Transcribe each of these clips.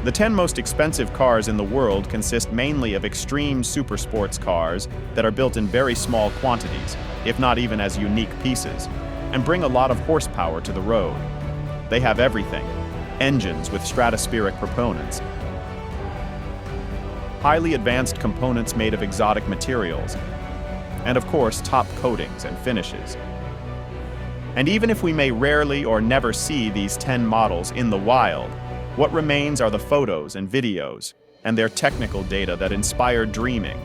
The 10 most expensive cars in the world consist mainly of extreme super sports cars that are built in very small quantities, if not even as unique pieces, and bring a lot of horsepower to the road. They have everything: engines with stratospheric proponents, highly advanced components made of exotic materials, and of course, top coatings and finishes. And even if we may rarely or never see these 10 models in the wild, what remains are the photos and videos and their technical data that inspire dreaming,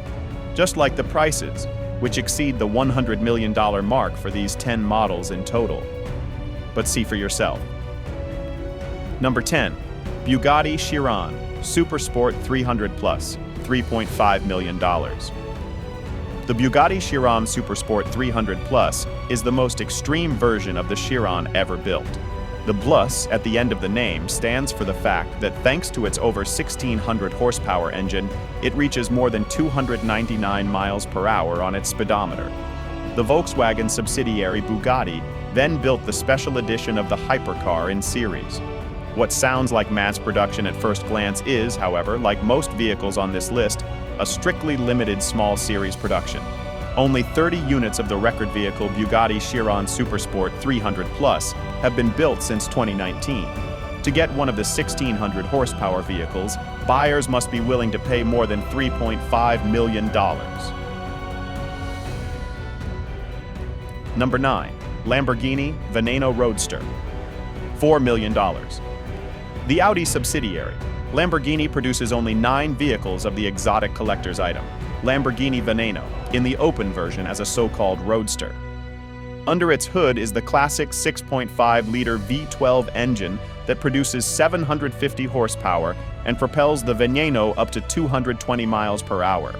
just like the prices, which exceed the $100 million mark for these 10 models in total. But see for yourself. Number 10. Bugatti Chiron Super Sport 300 Plus, $3.5 million. The Bugatti Chiron Super Sport 300 Plus is the most extreme version of the Chiron ever built. The plus at the end of the name stands for the fact that thanks to its over 1,600 horsepower engine, it reaches more than 299 miles per hour on its speedometer. The Volkswagen subsidiary Bugatti then built the special edition of the Hypercar in series. What sounds like mass production at first glance is, however, like most vehicles on this list, a strictly limited small series production. Only 30 units of the record vehicle Bugatti Chiron Supersport 300 Plus have been built since 2019. To get one of the 1,600 horsepower vehicles, buyers must be willing to pay more than $3.5 million. Number 9. Lamborghini Veneno Roadster, $4 million. The Audi subsidiary, Lamborghini produces only 9 vehicles of the exotic collector's item, Lamborghini Veneno, in the open version as a so-called Roadster. Under its hood is the classic 6.5-liter V12 engine that produces 750 horsepower and propels the Veneno up to 220 miles per hour.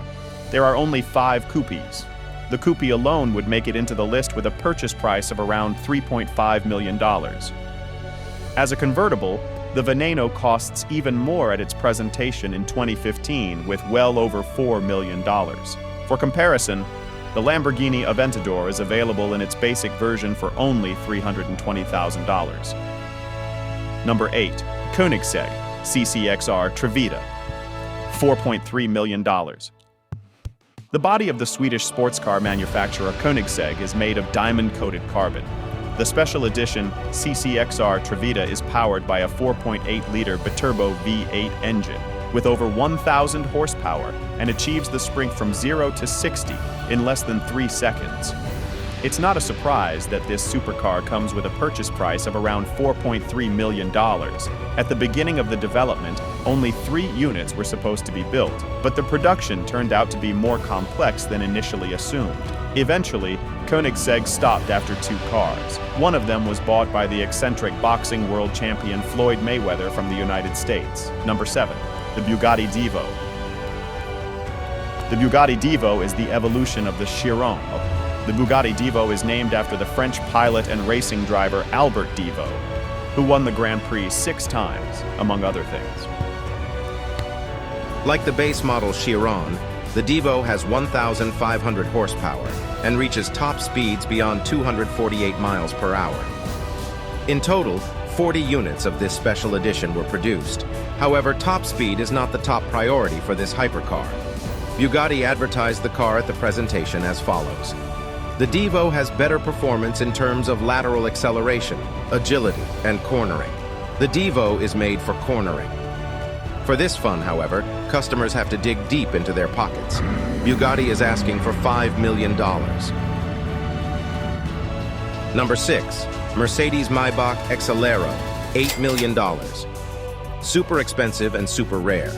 There are only 5 coupes. The coupe alone would make it into the list with a purchase price of around $3.5 million. As a convertible, the Veneno costs even more at its presentation in 2015 with well over $4 million. For comparison, the Lamborghini Aventador is available in its basic version for only $320,000. Number 8. Koenigsegg CCXR Trava, $4.3 million. The body of the Swedish sports car manufacturer Koenigsegg is made of diamond-coated carbon. The special edition CCXR Trava is powered by a 4.8-liter biturbo V8 engine with over 1,000 horsepower and achieves the sprint from 0 to 60 in less than 3 seconds. It's not a surprise that this supercar comes with a purchase price of around $4.3 million. At the beginning of the development, only 3 units were supposed to be built, but the production turned out to be more complex than initially assumed. Eventually, Koenigsegg stopped after 2 cars. One of them was bought by the eccentric boxing world champion Floyd Mayweather from the United States. Number 7. The Bugatti DVO. The Bugatti DVO is the evolution of the Chiron. The Bugatti DVO is named after the French pilot and racing driver Albert DVO, who won the Grand Prix 6 times, among other things. Like the base model Chiron, the DVO has 1,500 horsepower and reaches top speeds beyond 248 miles per hour. In total, 40 units of this special edition were produced. However, top speed is not the top priority for this hypercar. Bugatti advertised the car at the presentation as follows. The DVO has better performance in terms of lateral acceleration, agility, and cornering. The DVO is made for cornering. For this fun, however, customers have to dig deep into their pockets. Bugatti is asking for $5 million. Number 6. Mercedes Maybach Exelero, $8 million. Super expensive and super rare.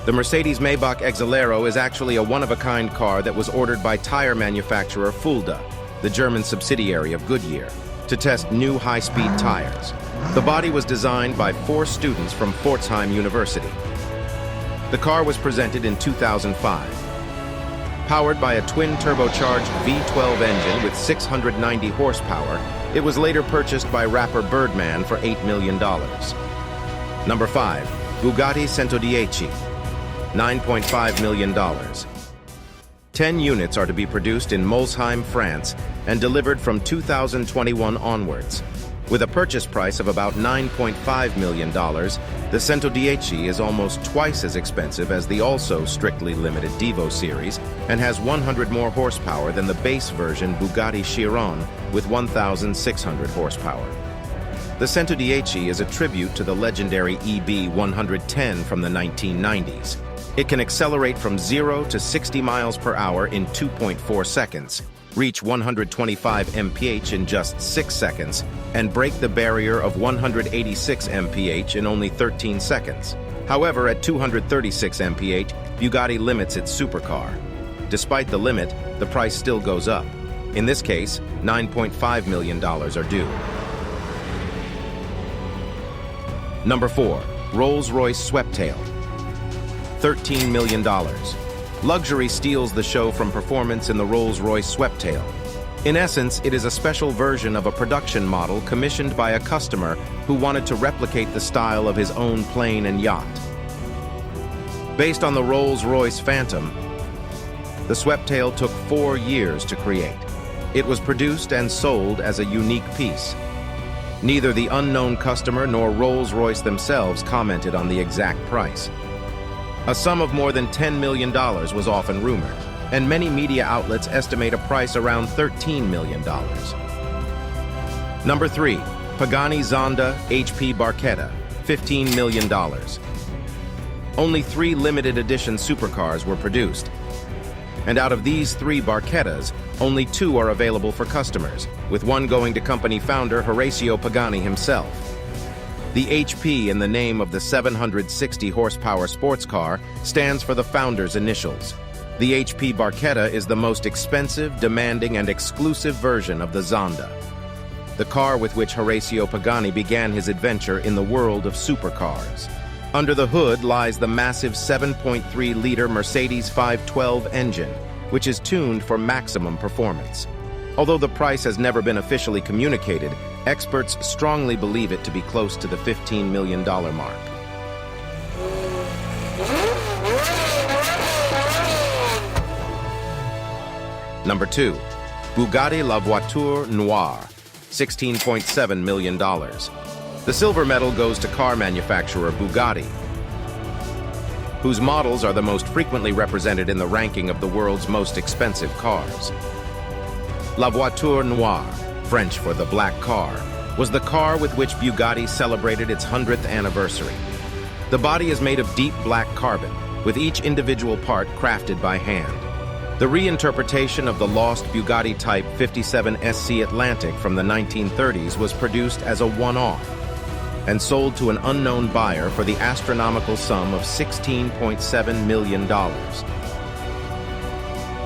The Mercedes Maybach Exelero is actually a one-of-a-kind car that was ordered by tire manufacturer Fulda, the German subsidiary of Goodyear, to test new high-speed tires. The body was designed by 4 students from Pforzheim University. The car was presented in 2005. Powered by a twin-turbocharged V12 engine with 690 horsepower, it was later purchased by rapper Birdman for $8 million. Number 5. Bugatti Cento, $9.5 million. 10 units are to be produced in Molsheim, France, and delivered from 2021 onwards. With a purchase price of about $9.5 million, the Cento DHE is almost twice as expensive as the also strictly limited DVO series and has 100 more horsepower than the base version Bugatti Chiron with 1,600 horsepower. The Cento DHE is a tribute to the legendary EB 110 from the 1990s. It can accelerate from 0 to 60 miles per hour in 2.4 seconds, reach 125 mph in just 6 seconds, and break the barrier of 186 mph in only 13 seconds. However, at 236 mph, Bugatti limits its supercar. Despite the limit, the price still goes up. In this case, $9.5 million are due. Number 4. Rolls-Royce Boattail. $13 million. Luxury steals the show from performance in the Rolls-Royce Boattail. In essence, it is a special version of a production model commissioned by a customer who wanted to replicate the style of his own plane and yacht. Based on the Rolls-Royce Phantom, the Boattail took 4 years to create. It was produced and sold as a unique piece. Neither the unknown customer nor Rolls-Royce themselves commented on the exact price. A sum of more than $10 million was often rumored, and many media outlets estimate a price around $13 million. Number 3. Pagani ZHP Barracuda, $15 million. Only 3 limited edition supercars were produced, and out of these 3 Barracudas, only 2 are available for customers, with one going to company founder Horacio Pagani himself. The HP in the name of the 760 horsepower sports car stands for the founder's initials. The HP Barracuda is the most expensive, demanding, and exclusive version of the Zonda, the car with which Horacio Pagani began his adventure in the world of supercars. Under the hood lies the massive 7.3-liter Mercedes 512 engine, which is tuned for maximum performance. Although the price has never been officially communicated, experts strongly believe it to be close to the $15 million mark. Number 2. Bugatti La Voiture Noir, $16.7 million. The silver medal goes to car manufacturer Bugatti, whose models are the most frequently represented in the ranking of the world's most expensive cars. La Voiture Noire, French for the black car, was the car with which Bugatti celebrated its 100th anniversary. The body is made of deep black carbon, with each individual part crafted by hand. The reinterpretation of the lost Bugatti Type 57 SC Atlantic from the 1930s was produced as a one-off and sold to an unknown buyer for the astronomical sum of $16.7 million.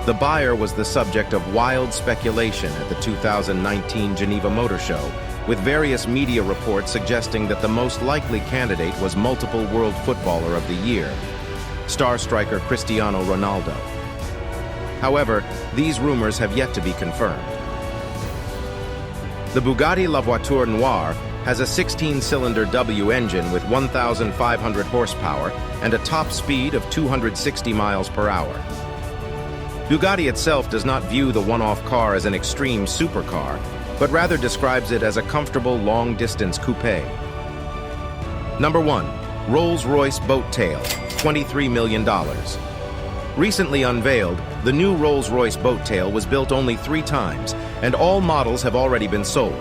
The buyer was the subject of wild speculation at the 2019 Geneva Motor Show, with various media reports suggesting that the most likely candidate was multiple World Footballer of the Year, star striker Cristiano Ronaldo. However, these rumors have yet to be confirmed. The Bugatti La Voiture Noire has a 16-cylinder W engine with 1,500 horsepower and a top speed of 260 miles per hour. Bugatti itself does not view the one-off car as an extreme supercar, but rather describes it as a comfortable long-distance coupe. Number 1. Rolls-Royce Boattail, $23 million. Recently unveiled, the new Rolls-Royce Boattail was built only 3 times, and all models have already been sold.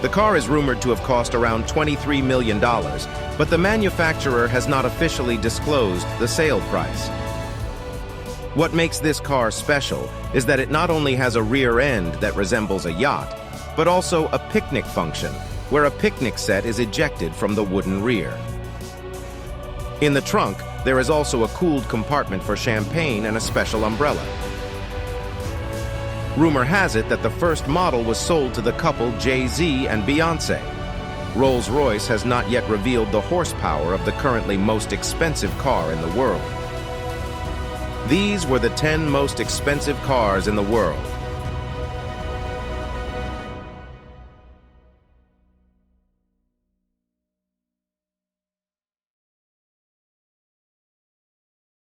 The car is rumored to have cost around $23 million, but the manufacturer has not officially disclosed the sale price. What makes this car special is that it not only has a rear end that resembles a yacht, but also a picnic function, where a picnic set is ejected from the wooden rear. In the trunk, there is also a cooled compartment for champagne and a special umbrella. Rumor has it that the first model was sold to the couple Jay-Z and Beyoncé. Rolls-Royce has not yet revealed the horsepower of the currently most expensive car in the world. These were the 10 most expensive cars in the world.